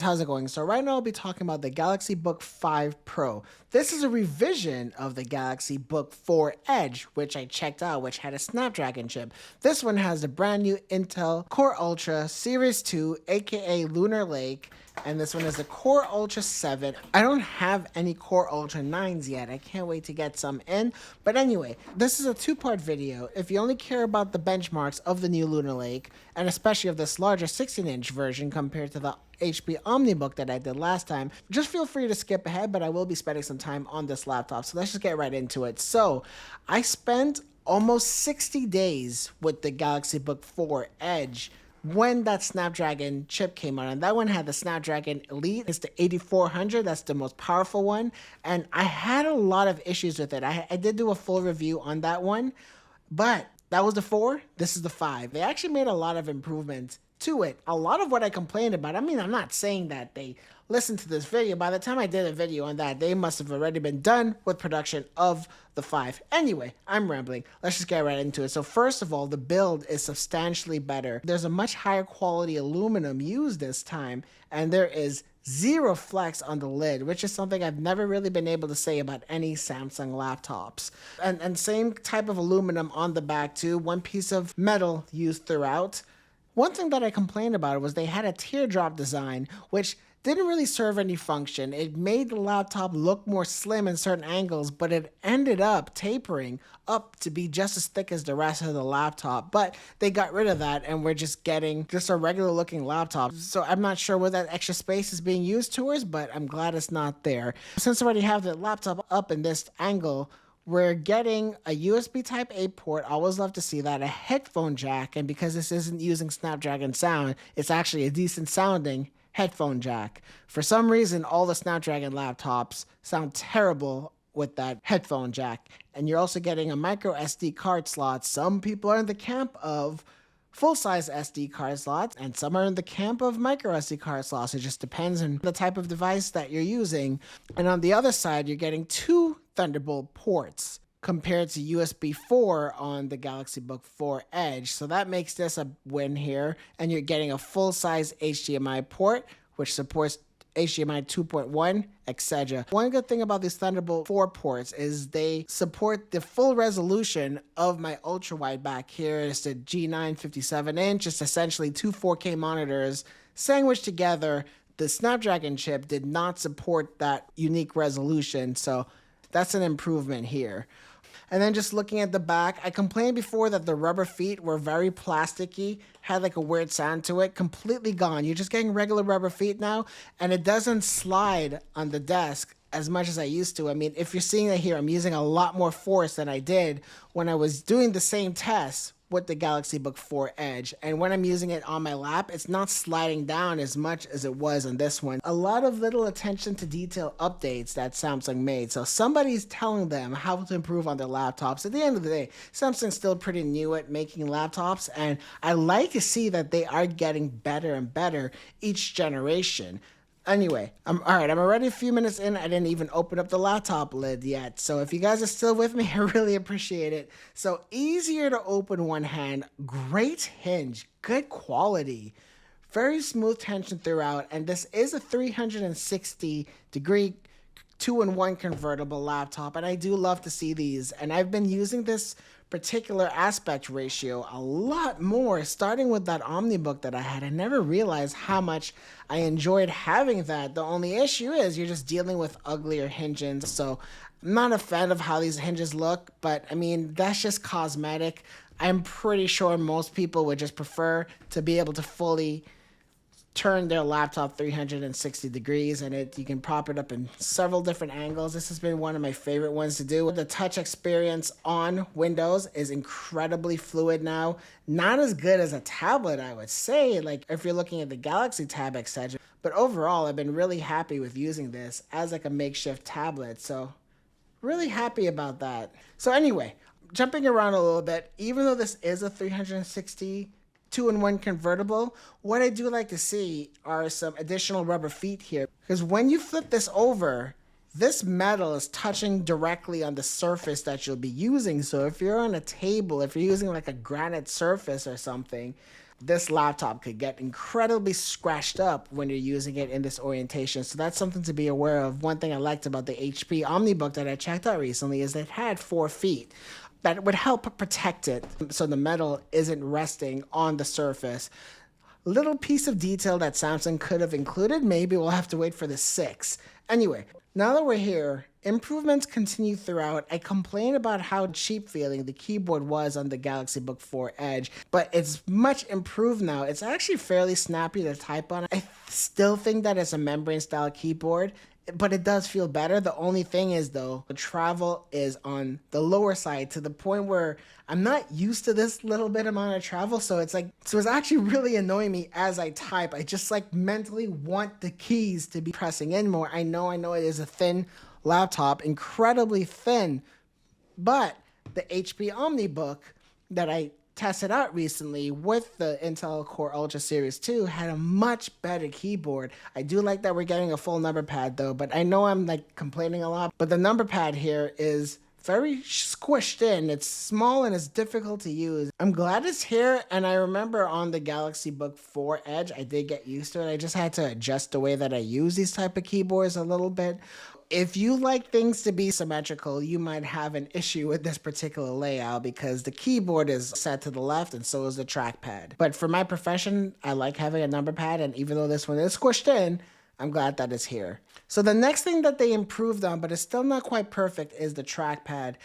How's it going? So right now I'll be talking about the Galaxy Book 5 Pro. This is a revision of the Galaxy Book 4 Edge, which I checked out, which had a Snapdragon chip. This one has the brand new Intel Core Ultra Series 2, aka Lunar Lake, and this one is the Core Ultra 7. I don't have any Core Ultra 9s yet. I can't wait to get some in. But anyway, this is a two-part video. If you only care about the benchmarks of the new Lunar Lake, and especially of this larger 16-inch version compared to the HP Omnibook that I did last time, just feel free to skip ahead, but I will be spending some time on this laptop. So let's just get right into it. So I spent almost 60 days with the Galaxy Book 4 Edge when that Snapdragon chip came out, and that one had the Snapdragon Elite. It's the 8400. That's the most powerful one, and I had a lot of issues with it. I did do a full review on that one, but that was the 4. This is the 5. They actually made a lot of improvements to it. A lot of what I complained about, I mean, I'm not saying that they listened to this video. By the time I did a video on that, they must have already been done with production of the 5. Anyway, I'm rambling. Let's just get right into it. So first of all, the build is substantially better. There's a much higher quality aluminum used this time, and there is zero flex on the lid, which is something I've never really been able to say about any Samsung laptops. And same type of aluminum on the back too, one piece of metal used throughout. One thing that I complained about was they had a teardrop design, which didn't really serve any function. It made the laptop look more slim in certain angles, but it ended up tapering up to be just as thick as the rest of the laptop. But they got rid of that, and we're just getting just a regular looking laptop. So I'm not sure what that extra space is being used towards, but I'm glad it's not there. Since I already have the laptop up in this angle, we're getting a USB Type-A port. I always love to see that. A headphone jack, and because this isn't using Snapdragon sound, it's actually a decent sounding headphone jack. For some reason, all the Snapdragon laptops sound terrible with that headphone jack. And you're also getting a micro SD card slot. Some people are in the camp of full-size SD card slots, and some are in the camp of micro SD card slots. It just depends on the type of device that you're using. And on the other side, you're getting 2 Thunderbolt ports compared to USB 4 on the Galaxy Book 4 Edge. So that makes this a win here. And you're getting a full-size HDMI port, which supports HDMI 2.1, etc. One good thing about these Thunderbolt 4 ports is they support the full resolution of my ultra-wide back here. It's the G9 57-inch. It's essentially 2 4K monitors sandwiched together. The Snapdragon chip did not support that unique resolution, so that's an improvement here. And then just looking at the back, I complained before that the rubber feet were very plasticky, had like a weird sound to it. Completely gone. You're just getting regular rubber feet now, and it doesn't slide on the desk as much as I used to. I mean, if you're seeing it here, I'm using a lot more force than I did when I was doing the same test with the Galaxy Book 4 Edge. And when I'm using it on my lap, it's not sliding down as much as it was on this one. A lot of little attention to detail updates that Samsung made. So somebody's telling them how to improve on their laptops. At the end of the day, Samsung's still pretty new at making laptops, and I like to see that they are getting better and better each generation. Anyway, I'm already a few minutes in. I didn't even open up the laptop lid yet. So if you guys are still with me, I really appreciate it. So easier to open one hand, great hinge, good quality, very smooth tension throughout. And this is a 360-degree 2-in-1 convertible laptop, and I do love to see these. And I've been using this particular aspect ratio a lot more, starting with that Omnibook that I had. I never realized how much I enjoyed having that. The only issue is you're just dealing with uglier hinges. So I'm not a fan of how these hinges look, but I mean, that's just cosmetic. I'm pretty sure most people would just prefer to be able to fully turn their laptop 360 degrees, and you can prop it up in several different angles. This has been one of my favorite ones to do. The touch experience on Windows is incredibly fluid now. Not as good as a tablet, I would say, like if you're looking at the Galaxy Tab, etc. But overall, I've been really happy with using this as like a makeshift tablet. So really happy about that. So anyway, jumping around a little bit, even though this is a 360 2-in-1 convertible, what I do like to see are some additional rubber feet here, because when you flip this over, this metal is touching directly on the surface that you'll be using. So if you're on a table, if you're using like a granite surface or something, this laptop could get incredibly scratched up when you're using it in this orientation. So that's something to be aware of. One thing I liked about the HP Omnibook that I checked out recently is that it had 4 feet. That would help protect it so the metal isn't resting on the surface. Little piece of detail that Samsung could have included. Maybe we'll have to wait for the 6. Anyway, now that we're here, improvements continue throughout. I complained about how cheap feeling the keyboard was on the Galaxy Book 4 Edge, but it's much improved now. It's actually fairly snappy to type on. I still think that it's a membrane style keyboard, but it does feel better. The only thing is, though, the travel is on the lower side to the point where I'm not used to this little bit amount of travel. So it's actually really annoying me as I type. I just like mentally want the keys to be pressing in more. I know it is a thin laptop, incredibly thin, but the HP Omnibook that I tested out recently with the Intel Core Ultra Series 2 had a much better keyboard. I do like that we're getting a full number pad though, but I know I'm like complaining a lot, but the number pad here is very squished in. It's small and it's difficult to use. I'm glad it's here, and I remember on the Galaxy Book 4 Edge, I did get used to it. I just had to adjust the way that I use these type of keyboards a little bit. If you like things to be symmetrical, you might have an issue with this particular layout because the keyboard is set to the left and so is the trackpad. But for my profession, I like having a number pad, and even though this one is squished in, I'm glad that it's here. So the next thing that they improved on, but it's still not quite perfect, is the trackpad.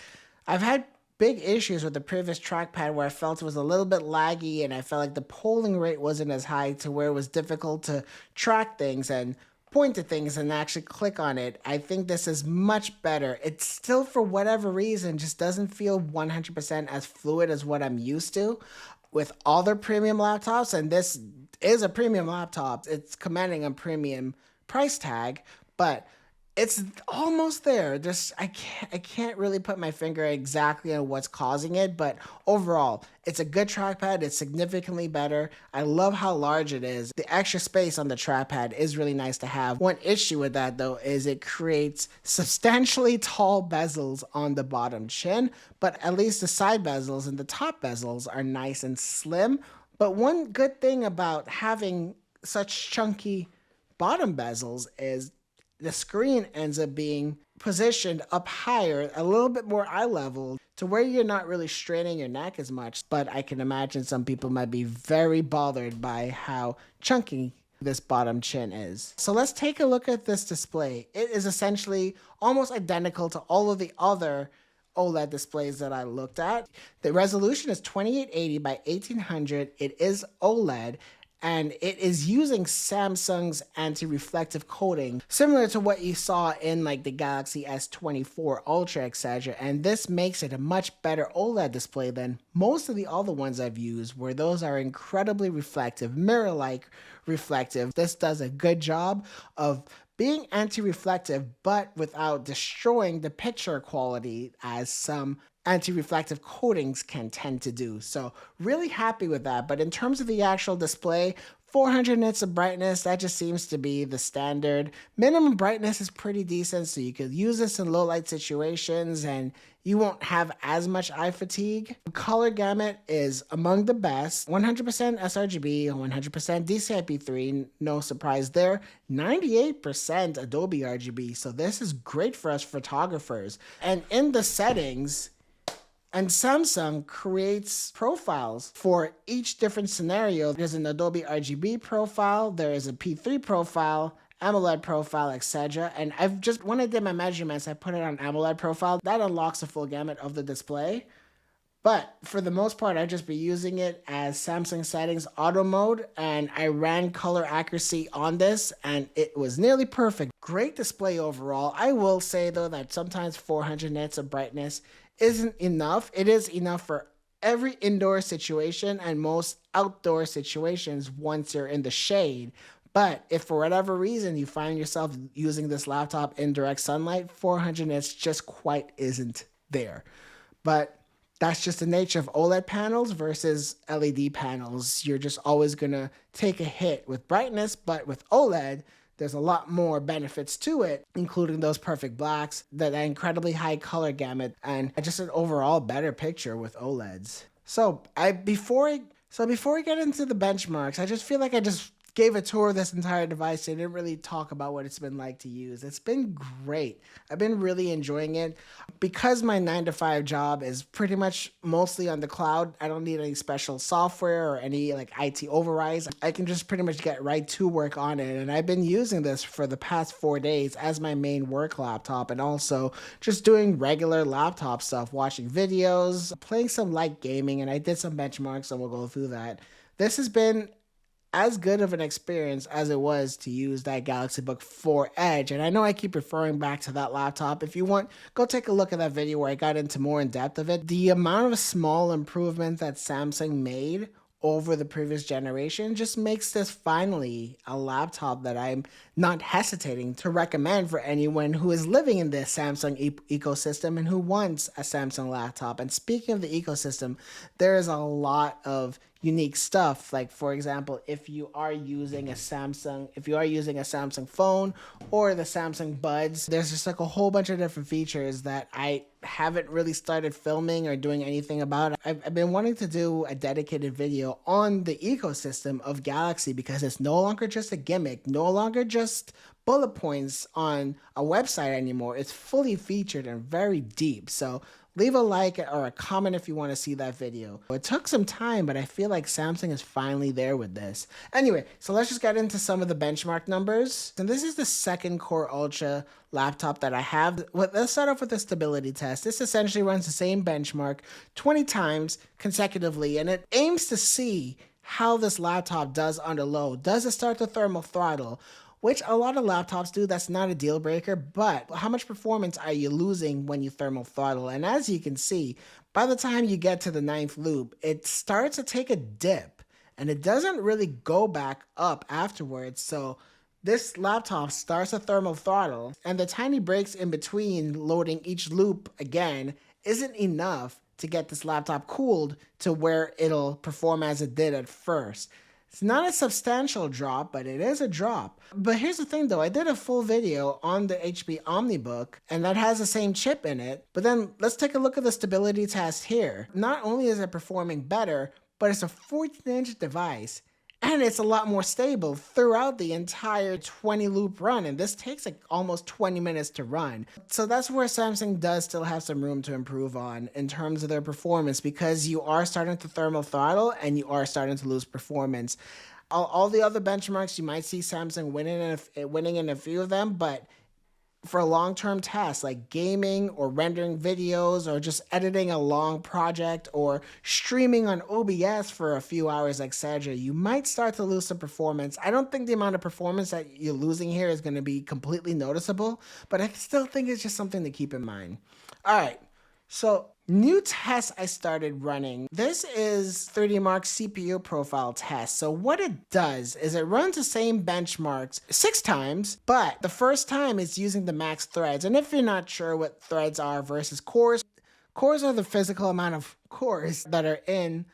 I've had big issues with the previous trackpad where I felt it was a little bit laggy and I felt like the polling rate wasn't as high to where it was difficult to track things and point to things and actually click on it. I think this is much better. It still, for whatever reason, just doesn't feel 100% as fluid as what I'm used to with other premium laptops, and this is a premium laptop. It's commanding a premium price tag, but it's almost there. I can't really put my finger exactly on what's causing it, but overall, it's a good trackpad. It's significantly better. I love how large it is. The extra space on the trackpad is really nice to have. One issue with that, though, is it creates substantially tall bezels on the bottom chin, but at least the side bezels and the top bezels are nice and slim. But one good thing about having such chunky bottom bezels is the screen ends up being positioned up higher, a little bit more eye level, to where you're not really straining your neck as much. But I can imagine some people might be very bothered by how chunky this bottom chin is. So let's take a look at this display. It is essentially almost identical to all of the other OLED displays that I looked at. The resolution is 2880 by 1800. It is OLED, and it is using Samsung's anti-reflective coating, similar to what you saw in like the Galaxy S24 Ultra, etc. And this makes it a much better OLED display than most of the other ones I've used, where those are incredibly reflective, mirror-like reflective. This does a good job of being anti-reflective, but without destroying the picture quality as some anti-reflective coatings can tend to do. So really happy with that. But in terms of the actual display, 400 nits of brightness, that just seems to be the standard. Minimum brightness is pretty decent, so you could use this in low light situations and you won't have as much eye fatigue. Color gamut is among the best. 100% sRGB, 100% DCI-P3, no surprise there. 98% Adobe RGB, so this is great for us photographers. And in the settings, and Samsung creates profiles for each different scenario. There's an Adobe RGB profile, there is a P3 profile, AMOLED profile, etc. And when I did my measurements, I put it on AMOLED profile. That unlocks the full gamut of the display. But for the most part, I'd just be using it as Samsung settings auto mode, and I ran color accuracy on this, and it was nearly perfect. Great display overall. I will say, though, that sometimes 400 nits of brightness isn't enough. It is enough for every indoor situation and most outdoor situations once you're in the shade. But if for whatever reason you find yourself using this laptop in direct sunlight, 400 nits just quite isn't there. But that's just the nature of OLED panels versus LED panels. You're just always gonna take a hit with brightness, but with OLED, there's a lot more benefits to it, including those perfect blacks, that incredibly high color gamut, and just an overall better picture with OLEDs. So before I So before we get into the benchmarks, I just feel like I just gave a tour of this entire device. I didn't really talk about what it's been like to use. It's been great. I've been really enjoying it. Because my 9 to 5 job is pretty much mostly on the cloud, I don't need any special software or any like IT overrides. I can just pretty much get right to work on it. And I've been using this for the past 4 days as my main work laptop, and also just doing regular laptop stuff, watching videos, playing some light gaming, and I did some benchmarks, and we'll go through that. This has been as good of an experience as it was to use that Galaxy Book 4 Edge. And I know I keep referring back to that laptop. If you want, go take a look at that video where I got into more in depth of it. The amount of small improvements that Samsung made over the previous generation just makes this finally a laptop that I'm not hesitating to recommend for anyone who is living in the Samsung ecosystem and who wants a Samsung laptop. And speaking of the ecosystem, there is a lot of unique stuff. Like, for example, if you are using a Samsung phone or the Samsung Buds, there's just like a whole bunch of different features that I haven't really started filming or doing anything about. I've been wanting to do a dedicated video on the ecosystem of Galaxy because it's no longer just a gimmick, no longer just bullet points on a website anymore. It's fully featured and very deep. So leave a like or a comment if you want to see that video. It took some time, but I feel like Samsung is finally there with this. Anyway, so let's just get into some of the benchmark numbers. And this is the second Core Ultra laptop that I have. Let's start off with the stability test. This essentially runs the same benchmark 20 times consecutively, and it aims to see how this laptop does under load. Does it start the thermal throttle? Which a lot of laptops do. That's not a deal breaker, but how much performance are you losing when you thermal throttle? And as you can see, by the time you get to the 9th loop, it starts to take a dip and it doesn't really go back up afterwards. So this laptop starts a thermal throttle, and the tiny breaks in between loading each loop again isn't enough to get this laptop cooled to where it'll perform as it did at first. It's not a substantial drop, but it is a drop. But here's the thing though, I did a full video on the HP OmniBook, and that has the same chip in it. But then let's take a look at the stability test here. Not only is it performing better, but it's a 14-inch device, and it's a lot more stable throughout the entire 20 loop run. And this takes like almost 20 minutes to run. So that's where Samsung does still have some room to improve on in terms of their performance, because you are starting to thermal throttle and you are starting to lose performance. All the other benchmarks, you might see Samsung winning in a few of them, but for long-term tasks like gaming or rendering videos or just editing a long project or streaming on OBS for a few hours like Cedra, you might start to lose some performance. I don't think the amount of performance that you're losing here is going to be completely noticeable, but I still think it's just something to keep in mind. All right, so new test I started running. This is 3D Mark's CPU profile test. So what it does is it runs the same benchmarks 6 times, but the first time it's using the max threads. And if you're not sure what threads are versus cores, cores are the physical amount of cores that are in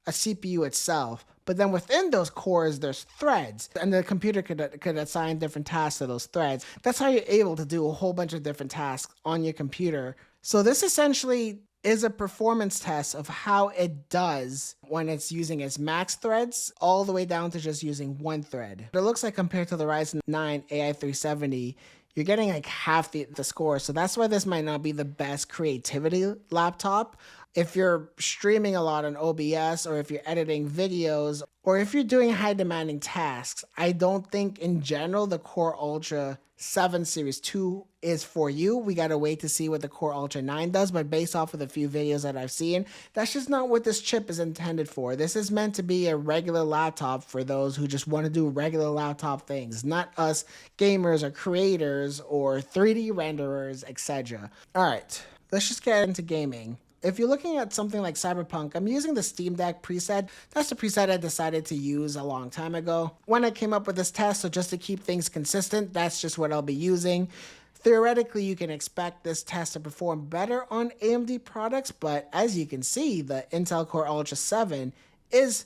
a CPU itself. But then within those cores, there's threads, and the computer could assign different tasks to those threads. That's how you're able to do a whole bunch of different tasks on your computer. So this essentially is a performance test of how it does when it's using its max threads all the way down to just using one thread. It looks like compared to the Ryzen 9 AI 370, you're getting like half the score. So that's why this might not be the best creativity laptop. If you're streaming a lot on OBS, or if you're editing videos, or if you're doing high demanding tasks, I don't think in general the Core Ultra 7 Series 2 is for you. We gotta wait to see what the Core Ultra 9 does, but based off of the few videos that I've seen, that's just not what this chip is intended for. This is meant to be a regular laptop for those who just want to do regular laptop things, not us gamers or creators or 3D renderers, etc. All right, let's just get into gaming. If you're looking at something like Cyberpunk, I'm using the Steam Deck preset. That's the preset I decided to use a long time ago when I came up with this test, so just to keep things consistent, that's just what I'll be using. Theoretically, you can expect this test to perform better on AMD products, but as you can see, the Intel Core Ultra 7 is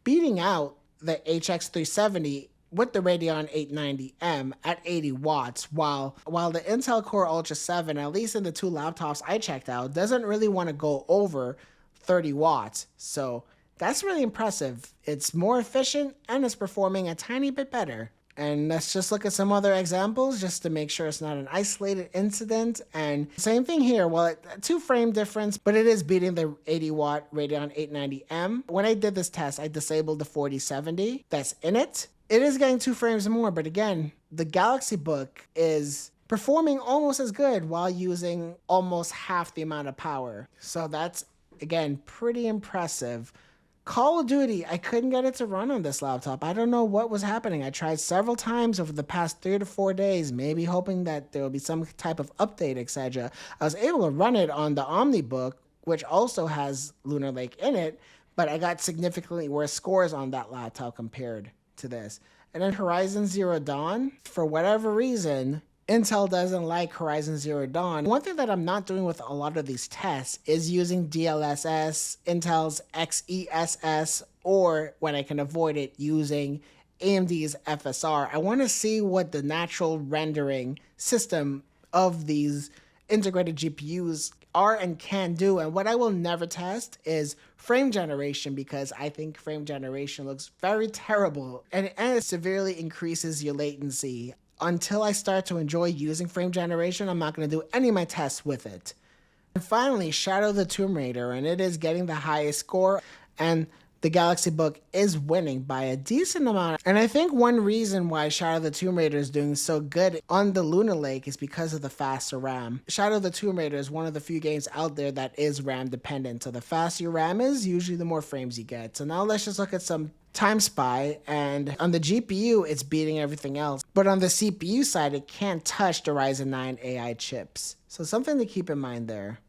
beating out the HX 370 with the Radeon 890M at 80 watts, while the Intel Core Ultra 7, at least in the 2 laptops I checked out, doesn't really want to go over 30 watts. So That's really impressive. It's more efficient and it's performing a tiny bit better. And let's just look at some other examples just to make sure it's not an isolated incident. And same thing here. Well, 2 frame difference, but it is beating the 80 watt Radeon 890M. When I did this test, I disabled the 4070 that's in it. It is getting 2 frames more, but again, the Galaxy Book is performing almost as good while using almost half the amount of power. So that's, again, pretty impressive. Call of Duty, I couldn't get it to run on this laptop. I don't know what was happening. I tried several times over the past 3 to 4 days, maybe hoping that there will be some type of update, etc. I was able to run it on the OmniBook, which also has Lunar Lake in it, but I got significantly worse scores on that laptop compared to this. And then Horizon Zero Dawn, for whatever reason, Intel doesn't like Horizon Zero Dawn. One thing that I'm not doing with a lot of these tests is using DLSS, Intel's XESS, or when I can avoid it, using AMD's FSR. I want to see what the natural rendering system of these integrated GPUs are and can do. And what I will never test is frame generation, because I think frame generation looks very terrible and it severely increases your latency. Until I start to enjoy using frame generation, I'm not going to do any of my tests with it. And finally, Shadow of the Tomb Raider, and it is getting the highest score, and the Galaxy Book is winning by a decent amount. And I think one reason why Shadow of the Tomb Raider is doing so good on the Lunar Lake is because of the faster RAM. Shadow of the Tomb Raider is one of the few games out there that is RAM dependent. So the faster your RAM is, usually the more frames you get. So now let's just look at some Time Spy, and on the GPU, it's beating everything else. But on the CPU side, it can't touch the Ryzen 9 AI chips. So something to keep in mind there.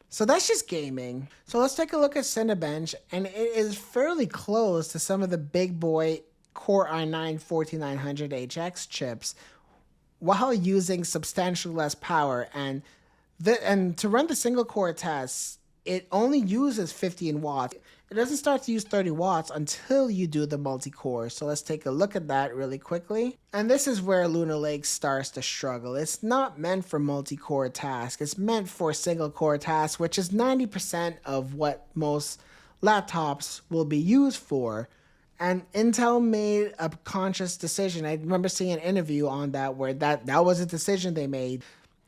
So that's just gaming. So let's take a look at Cinebench, and it is fairly close to some of the big boy Core i9 14900HX chips while using substantially less power. And to run the single core tests, it only uses 15 watts. It doesn't start to use 30 watts until you do the multi-core. So let's take a look at that really quickly. And this is where Lunar Lake starts to struggle. It's not meant for multi-core tasks. It's meant for single core tasks, which is 90% of what most laptops will be used for. And Intel made a conscious decision. I remember seeing an interview on that where that was a decision they made.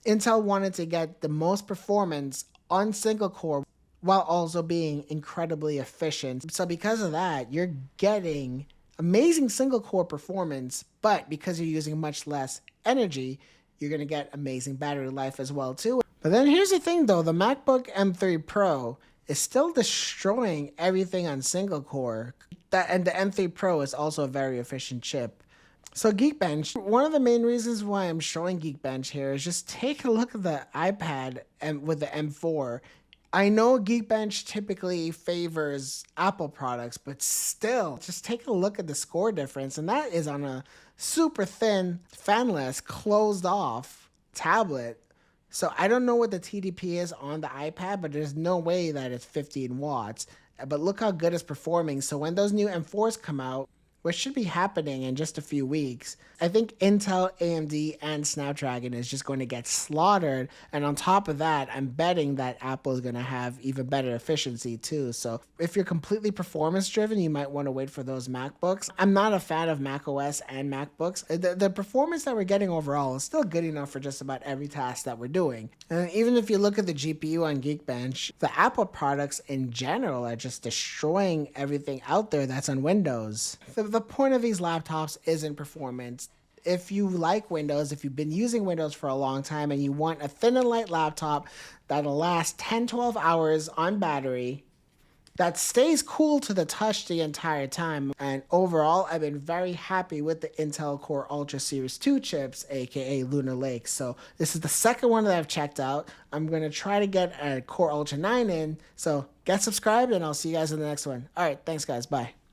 Intel wanted to get the most performance on single core while also being incredibly efficient. So because of that, you're getting amazing single core performance, but because you're using much less energy, you're going to get amazing battery life as well too. But then here's the thing though, the MacBook M3 Pro is still destroying everything on single core. And the M3 Pro is also a very efficient chip. So Geekbench, one of the main reasons why I'm showing Geekbench here is just take a look at the iPad and with the M4. I know Geekbench typically favors Apple products, but still, just take a look at the score difference, and that is on a super thin, fanless, closed off tablet. So I don't know what the TDP is on the iPad, but there's no way that it's 15 watts. But look how good it's performing. So when those new M4s come out, which should be happening in just a few weeks, I think Intel, AMD, and Snapdragon is just going to get slaughtered. And on top of that, I'm betting that Apple is going to have even better efficiency too. So if you're completely performance driven, you might want to wait for those MacBooks. I'm not a fan of macOS and MacBooks. The performance that we're getting overall is still good enough for just about every task that we're doing. And even if you look at the GPU on Geekbench, the Apple products in general are just destroying everything out there that's on Windows. The point of these laptops isn't performance. If you like Windows, if you've been using Windows for a long time and you want a thin and light laptop that'll last 10-12 hours on battery, that stays cool to the touch the entire time. And overall, I've been very happy with the Intel Core Ultra Series 2 chips, aka Lunar Lake. So this is the second one that I've checked out. I'm going to try to get a Core Ultra 9 in. So get subscribed and I'll see you guys in the next one. All right, thanks guys, bye.